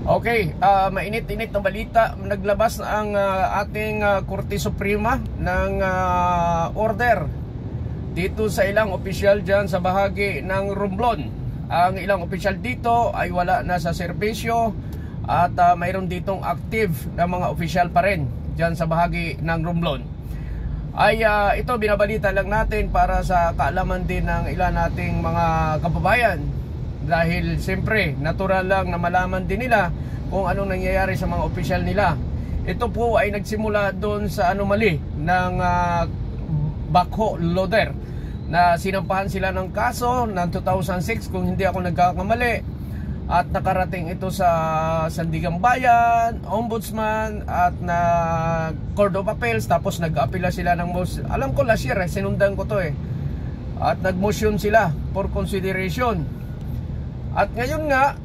Okay, mainit-init na balita. Naglabas ang ating Korte Suprema ng order dito sa ilang opisyal dyan sa bahagi ng Romblon. Ang ilang opisyal dito ay wala na sa serbisyo at mayroon ditong active na mga opisyal pa rin dyan sa bahagi ng Romblon. Ito binabalita lang natin para sa kaalaman din ng ilan nating mga kababayan. Dahil siyempre, natural lang na malaman din nila kung anong nangyayari sa mga opisyal nila. Ito po ay nagsimula doon sa anomaly ng backhoe loader na sinampahan sila ng kaso ng 2006 kung hindi ako nagkakamali. At nakarating ito sa Sandigang Bayan, Ombudsman at na Court of Appeals. Tapos nag-apila sila ng alam ko last year, sinundan ko to at nag-motion sila for consideration. At ngayon nga,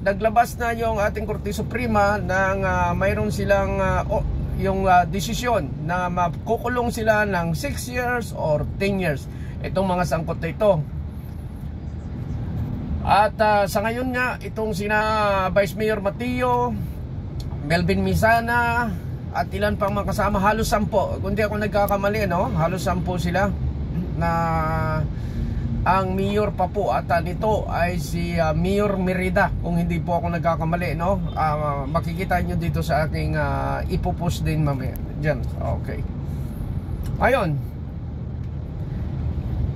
naglabas na yung ating Korte Suprema ng mayroon silang yung desisyon na makukulong sila ng 6 years or 10 years. Itong mga sangkot na ito. At sa ngayon nga, itong sina Vice Mayor Matillo, Melvin Misana, at ilan pang mga kasama, halos 10. Kung di ako nagkakamali, halos 10 sila na ang mayor pa po ata nito ay si Mayor Merida, kung hindi po ako nagkakamali, makikita nyo dito sa aking ipopost din mamaya dyan. Okay, ayun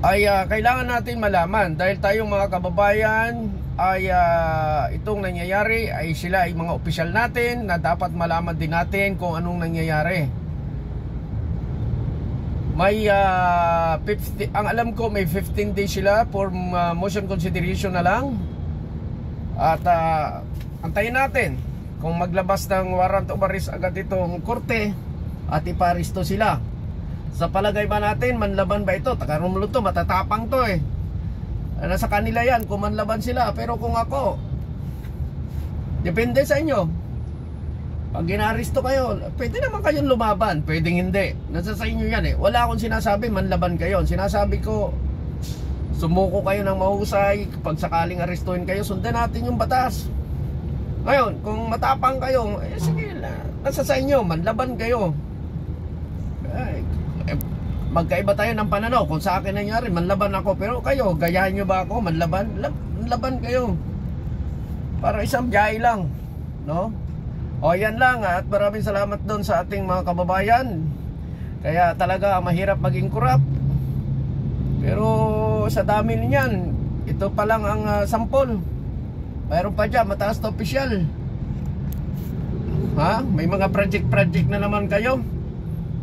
ay kailangan natin malaman dahil tayong mga kababayan ay itong nangyayari ay sila ay mga opisyal natin na dapat malaman din natin kung anong nangyayari. May 50, ang alam ko may 15 days sila for motion consideration na lang. At antayin natin kung maglabas ng warrant of arrest agad itong korte at iparisto sila. Sa palagay ba natin, manlaban ba ito? Taga-Romblon to, matatapang to nasa kanila yan kung manlaban sila. Pero kung ako, depende sa inyo. Pag ginaristo kayo, pwede naman kayong lumaban, pwedeng hindi. Nasa sa inyo yan Wala akong sinasabi manlaban kayo. Sinasabi ko, sumuko kayo ng mahusay. Pag sakaling arestuhin kayo, sundan natin yung batas. Ngayon, kung matapang kayo, sige, nasa sa inyo, manlaban kayo. Magkaiba tayo ng pananaw. Kung sa akin nangyari, manlaban ako. Pero kayo, gayahin nyo ba ako? Manlaban? Manlaban kayo. Para isang biyahe lang, O yan lang, at maraming salamat doon sa ating mga kababayan. Kaya talaga mahirap maging korap. Pero sa dami niyan, ito pa lang ang sampol. Mayroon pa dyan, mataas na opisyal. May mga project na naman kayo.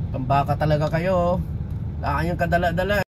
Tambaka talaga kayo. Wala kayong kadala-dala.